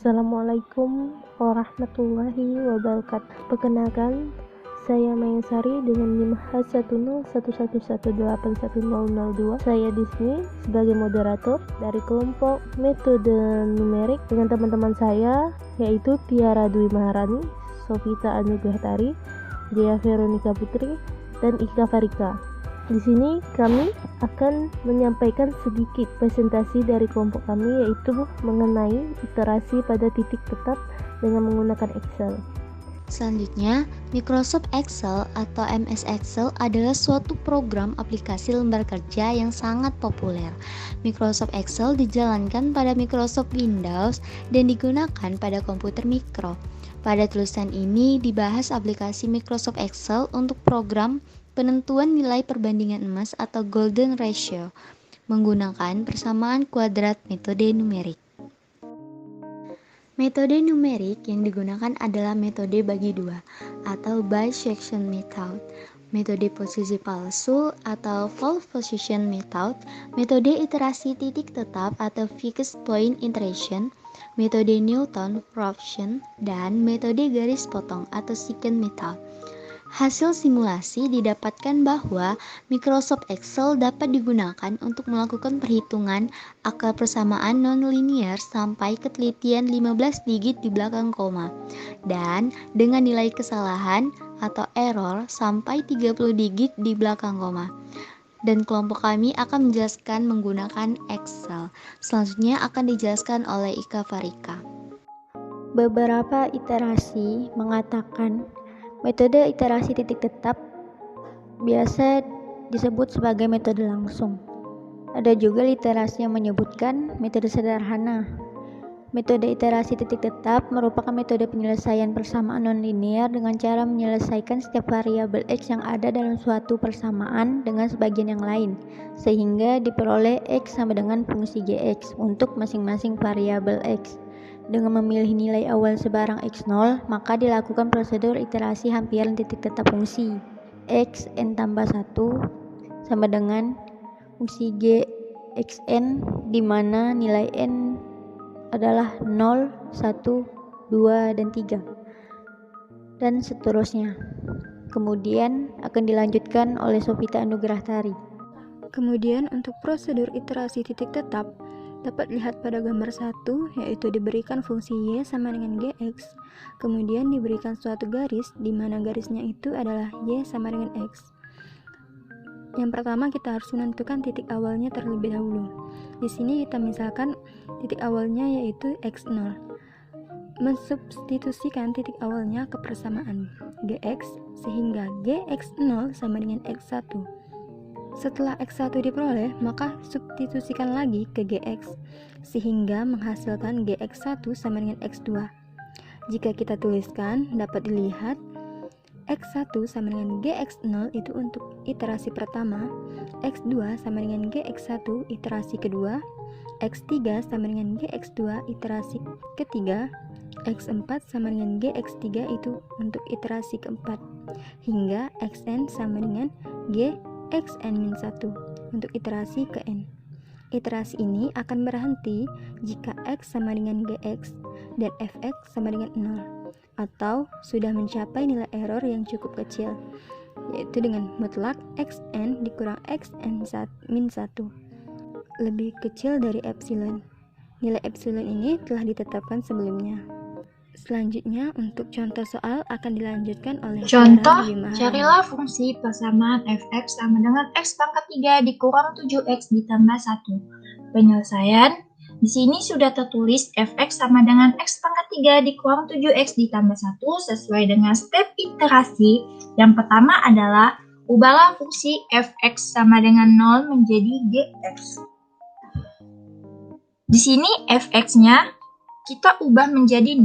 Assalamualaikum warahmatullahi wabarakatuh. Perkenalkan, saya Mayasari dengan NIM H101111181002. Saya di sini sebagai moderator dari kelompok metode numerik dengan teman-teman saya, yaitu Tiara Dwi Maharani, Sofita Anugrahtari, Dea Veronica Putri, dan Ika Farika. Di sini kami akan menyampaikan sedikit presentasi dari kelompok kami, yaitu mengenai iterasi pada titik tetap dengan menggunakan Excel. Selanjutnya, Microsoft Excel atau MS Excel adalah suatu program aplikasi lembar kerja yang sangat populer. Microsoft Excel dijalankan pada Microsoft Windows dan digunakan pada komputer mikro. Pada tulisan ini dibahas aplikasi Microsoft Excel untuk program penentuan nilai perbandingan emas atau golden ratio menggunakan persamaan kuadrat metode numerik. Metode numerik yang digunakan adalah metode bagi dua atau bisection method, metode posisi palsu atau false position method, metode iterasi titik tetap atau fixed point iteration, metode Newton Raphson, dan metode garis potong atau secant method. Hasil simulasi didapatkan bahwa Microsoft Excel dapat digunakan untuk melakukan perhitungan akar persamaan nonlinear sampai ketelitian 15 digit di belakang koma, dan dengan nilai kesalahan atau error sampai 30 digit di belakang koma. Dan kelompok kami akan menjelaskan menggunakan Excel. Selanjutnya akan dijelaskan oleh Ika Farika. Beberapa iterasi mengatakan metode iterasi titik tetap biasa disebut sebagai metode langsung. Ada juga literasi yang menyebutkan metode sederhana. Metode iterasi titik tetap merupakan metode penyelesaian persamaan nonlinear dengan cara menyelesaikan setiap variabel X yang ada dalam suatu persamaan dengan sebagian yang lain, sehingga diperoleh X sama dengan fungsi Gx untuk masing-masing variabel X. Dengan memilih nilai awal sebarang x0, maka dilakukan prosedur iterasi hampiran titik tetap fungsi x n tambah 1 sama dengan fungsi g xn, di mana nilai n adalah 0, 1, 2, dan 3, dan seterusnya. Kemudian akan dilanjutkan oleh Sofita Anugrahtari. Kemudian untuk prosedur iterasi titik tetap dapat lihat pada gambar 1, yaitu diberikan fungsi y sama dengan gx, kemudian diberikan suatu garis di mana garisnya itu adalah y sama dengan x. Yang pertama kita harus menentukan titik awalnya terlebih dahulu. Di sini kita misalkan titik awalnya yaitu x0. Mensubstitusikan titik awalnya ke persamaan gx sehingga gx0 sama dengan x1. Setelah X1 diperoleh, maka substitusikan lagi ke Gx, sehingga menghasilkan Gx1 sama dengan X2. Jika kita tuliskan, dapat dilihat X1 sama dengan Gx0 itu untuk iterasi pertama, X2 sama dengan Gx1 iterasi kedua, X3 sama dengan Gx2 iterasi ketiga, X4 sama dengan Gx3 itu untuk iterasi keempat, hingga Xn sama dengan Xn-1 untuk iterasi ke n. Iterasi ini akan berhenti jika x sama dengan gx dan fx sama dengan 0, atau sudah mencapai nilai error yang cukup kecil, yaitu dengan mutlak xn dikurang xn-1 lebih kecil dari epsilon. Nilai epsilon ini telah ditetapkan sebelumnya. Selanjutnya untuk contoh soal akan dilanjutkan oleh contoh. Carilah fungsi persamaan fx sama dengan x pangkat 3 dikurang 7x ditambah 1. Penyelesaian. Di sini sudah tertulis fx sama dengan x pangkat 3 dikurang 7x ditambah 1 sesuai dengan step iterasi. Yang pertama adalah ubahlah fungsi fx sama dengan 0 menjadi gx. Di sini fx-nya kita ubah menjadi 0,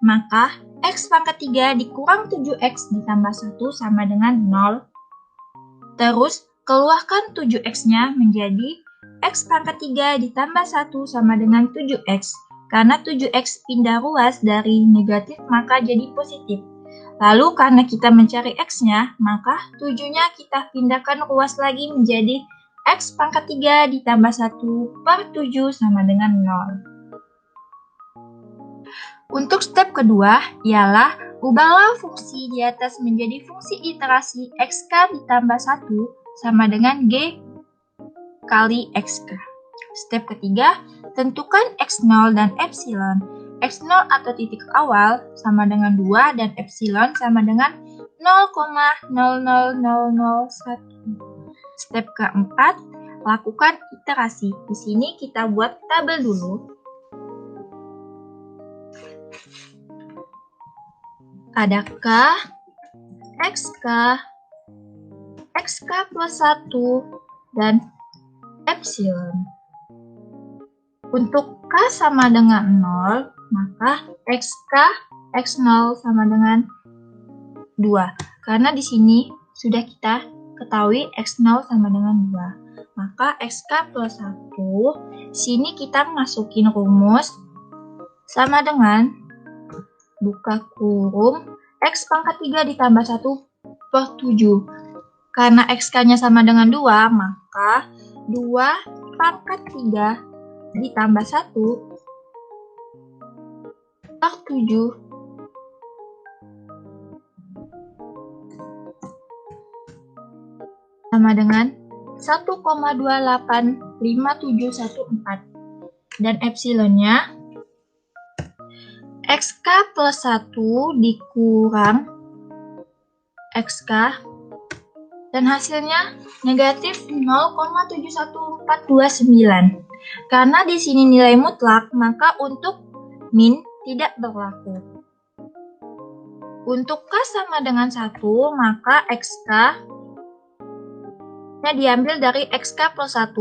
maka x pangkat 3 dikurang 7x ditambah 1 sama dengan 0. Terus, keluarkan 7x-nya menjadi x pangkat 3 ditambah 1 sama dengan 7x. Karena 7x pindah ruas dari negatif maka jadi positif. Lalu karena kita mencari x-nya, maka 7-nya kita pindahkan ruas lagi menjadi x pangkat 3 ditambah 1 per 7 sama dengan 0. Untuk step kedua ialah ubahlah fungsi di atas menjadi fungsi iterasi xk ditambah 1 sama dengan g kali xk. Step ketiga, tentukan x0 dan epsilon. x0 atau titik awal sama dengan 2 dan epsilon sama dengan 0,00001. Step keempat, lakukan iterasi. Di sini kita buat tabel dulu. Ada k, xk, xk plus 1, dan epsilon. Untuk k sama dengan 0, maka xk, x0 sama dengan 2. Karena di sini sudah kita ketahui x0 sama dengan 2. Maka xk plus 1, sini kita masukin rumus sama dengan buka kurung x pangkat 3 ditambah 1 per 7. Karena xk-nya sama dengan 2, maka 2 pangkat 3 ditambah 1 per 7 sama dengan 1,285714. Dan epsilonnya xk plus 1 dikurang xk, dan hasilnya negatif 0,71429. Karena di sini nilai mutlak, maka untuk min tidak berlaku. Untuk k sama dengan 1, maka xk nya diambil dari xk plus 1.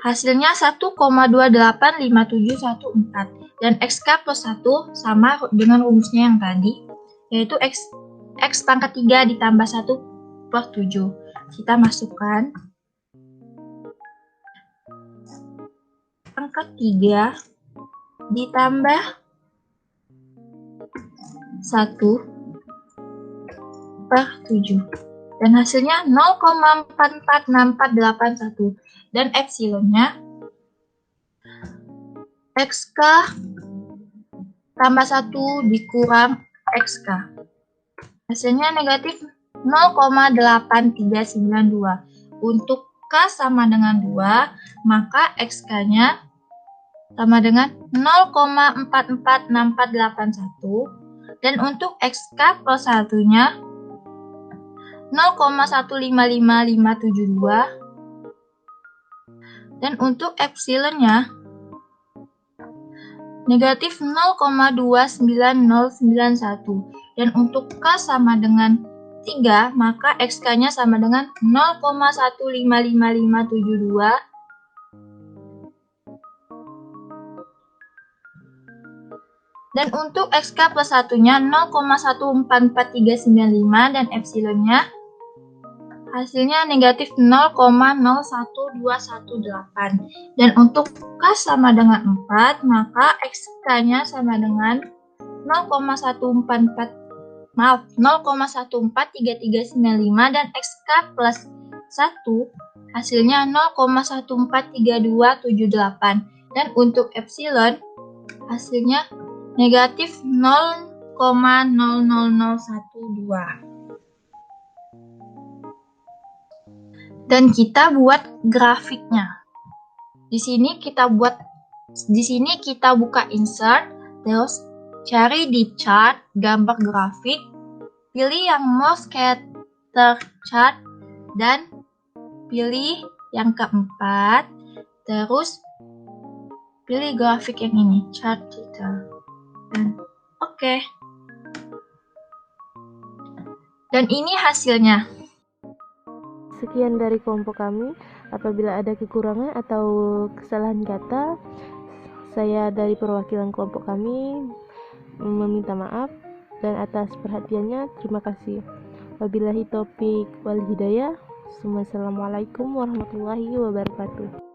Hasilnya 1,285714. Dan xk plus 1 sama dengan rumusnya yang tadi, yaitu x pangkat 3 ditambah 1 per 7. Kita masukkan pangkat 3 ditambah 1 per 7. Dan hasilnya 0,446481. Dan epsilonnya xk tambah 1 dikurang xk. Hasilnya negatif 0,8392. Untuk k sama dengan 2, maka xk-nya sama dengan 0,446481. Dan untuk xk plus 1-nya 0,155572. Dan untuk epsilonnya negatif 0,29091. Dan untuk k sama dengan 3, maka xk-nya sama dengan 0,155572. Dan untuk xk plus 1-nya 0,144395, dan epsilonnya hasilnya negatif 0,01218. Dan untuk k sama dengan 4, maka xk-nya sama dengan 0,143395, dan xk plus 1 hasilnya 0,143278. Dan untuk epsilon hasilnya negatif 0,00012. Dan kita buat grafiknya. Di sini kita buka insert, terus cari di chart gambar grafik, pilih yang more scatter chart, dan pilih yang keempat, terus pilih grafik yang ini, chart detail. Dan oke. Dan ini hasilnya. Sekian dari kelompok kami. Apabila ada kekurangan atau kesalahan kata, saya dari perwakilan kelompok kami meminta maaf, dan atas perhatiannya terima kasih. Wabillahi taufik wal hidayah. Assalamualaikum warahmatullahi wabarakatuh.